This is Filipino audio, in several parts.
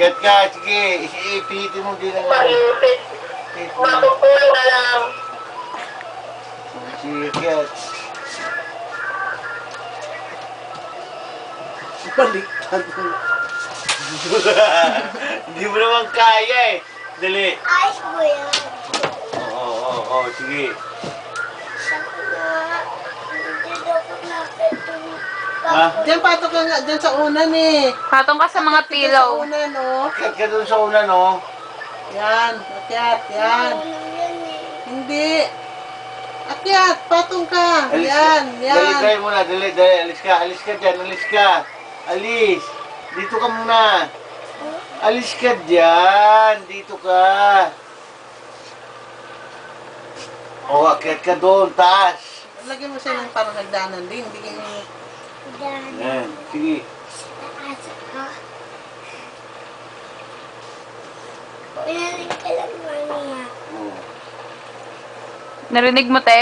Akyat ka, sige. Ipihitin mo din ang Mahipit. Matutulong na lang. Sige, akyat. Baliktad mo. Hindi mo naman kaya eh. Dali. Ayos mo yan. Oo, sige. Sabi nga, hindi daw ko nakitong Ha? Diyan patok ka nga, diyan sa unan eh. Patong ka sa mga Sa pillow. unan, oh. Akyat ka dun sa una, no? Yan, akyat, yan. yan eh. Hindi. Akyat, patong ka. Alis Yan, ka. yan. Dali muna, dali. Alis ka dyan, alis ka. Alis. Dito ka muna. Alis ka dyan. Dito ka. O, akyat ka doon, taas. Lagyan mo siya ng parang nagdanan din. Bigyan mo. Yan. Yan, sige. Taas ka. Pinaling ka lang, mami ha. Oh. Narinig mo, te?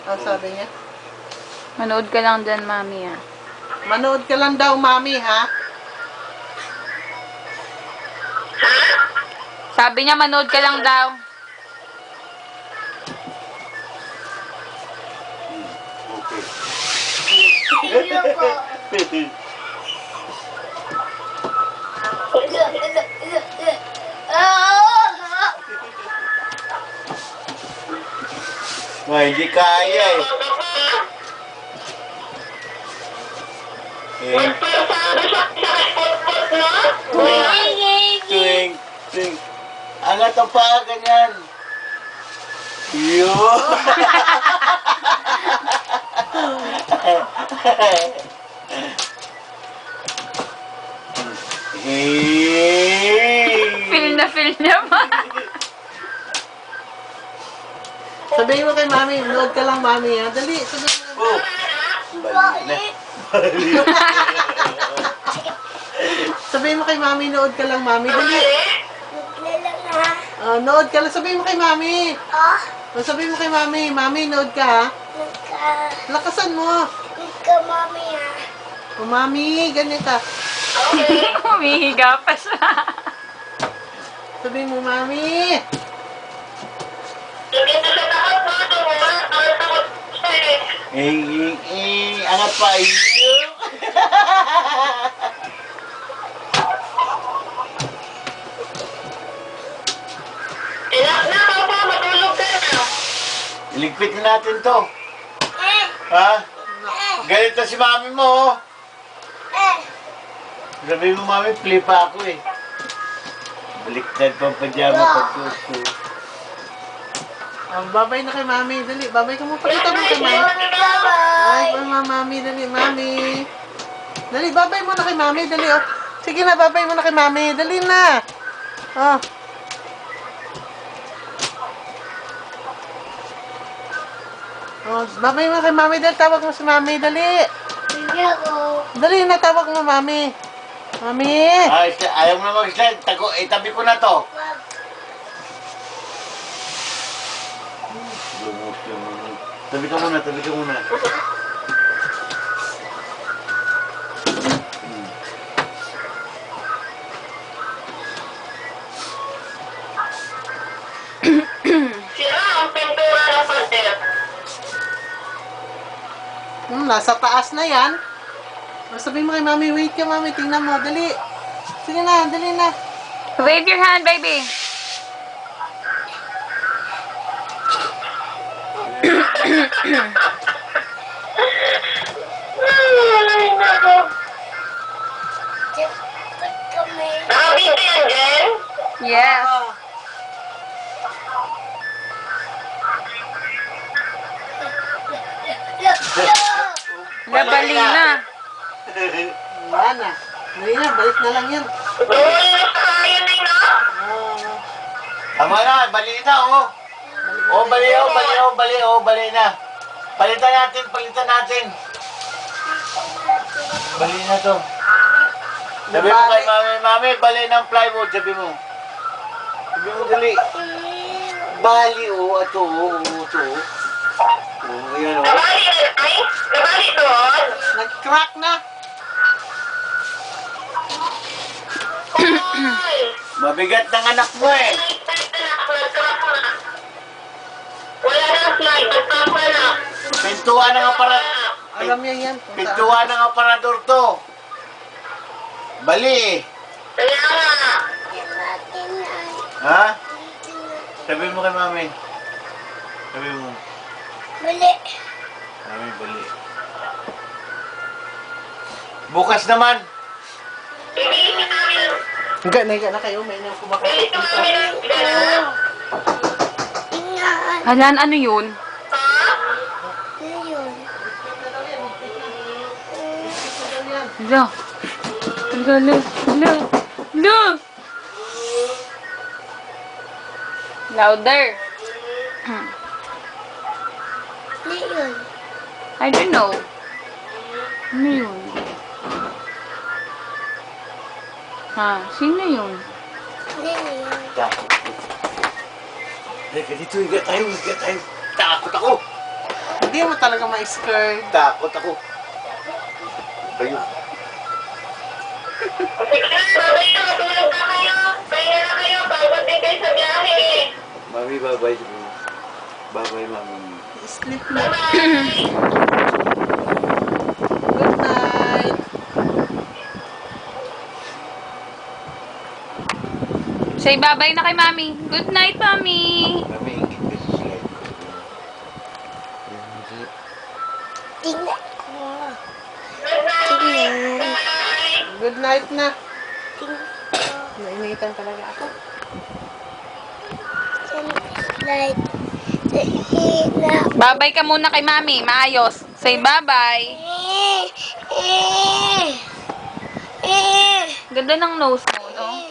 Ang sabi niya. Manood ka lang dyan, mami, ah. Manood ka lang daw, mami, ha? Sabi niya, manood ka lang daw. Iyo ko. Hindi kaya eh. Eh, tuwing. Angat ang paa, ganyan. Yun. Feel niya ba? Sabihin mo kay mami, manood ka lang, mami, ha? Dali, sabihin mo. Oh, balik na. Sabihin mo kay mami, nood ka lang, mami. Dali. Naglalang ha. Nood ka lang. Sabihin mo kay mami. Ah, Sabihin mo kay mami. Mami, nood ka, ha? Lakasan mo. nagka mami ha. Mami, ganyan ka. Humihiga pa siya. Sabihin mo, mami. Angat pa. Yun. Iligpit na natin to. Ha? Galit na si mami mo, oh. Sabi mo, mami, play pa ako eh. Baliktad pang pajama pagkusto. Babay na kay mami. Dali, babay ka mo. Pakita mo kay mami. Ay, mami, dali, mami. Dali, babay mo na kay mami. Dali, oh. Sige na, babay mo na kay mami. Dali na. Oh. Oh, babay mo kay mami. Dali, tawag mo si mami. Dali. Hindi ako. Dali na, tawag mo mami. Mami. Ay, ayaw mo na mag-slide. Tabi ko na to. Wag. Tabi ka muna, tabi ka muna. Sira ang pintura ng pader. Nasa taas na yan. Sabihin mo kay mami, wait ka mami, tingnan mo, dali. Sige na, dali na. Wave your hand, baby. Ay, nako. Dapat kami. Nakabinte yan, Jen? Yes. Gabali na. Wala na. Dali na, balik na lang yan. Doon na sa kaya na yun, ah. Tama na, bali na, oh. Oh, bali na. Palitan natin. Bali na to. Sabi mo kay mami, bali ng plywood, sabi mo. Sabi mo, dali. Bali, oh, ito, ito. Oh, ayan, oh. Nabali na, ay? Nabali doon? Nag-crack na. Mabigat ng anak mo eh. Wala na slide. Pagpapa na. Pintuan ng aparador. Alam niya yan. kung Pintuan ng aparador to. Bali. Kaya nga. Natin ay. Ha? Sabi mo kay mami. Sabi mo. Mali. Mami, bali. Bukas naman. Higa na kayo. May nang kumakain. Ingaan. Halan, ano yun? Ano yun? Hala. Hala. Hala. Hala. Louder. Ano yun? I don't know. Ano yun? Ha? Sino yun? Ano yun? Takot. Halika dito, higa tayo. Takot ako. Hindi mo talaga ma-skirt. Takot ako. Kayo. Sige na, babay na. Matulog na kayo. Pahinga na kayo. Pagod din kayo sa biyahe. Mami, bye-bye. Bye-bye, mami. Sleep na. Bye. Good night. Say bye-bye na kay Mami. Good night, Mami. Mami, ingit ka sa slide. Tingnan ko. Good night. Tingnan. Bye. Good night na. Tingnan ko. Nainitan talaga ako. Like, na. Bye-bye ka muna kay Mami. Maayos. Say bye-bye. Eh. Ganda ng nose mo, no?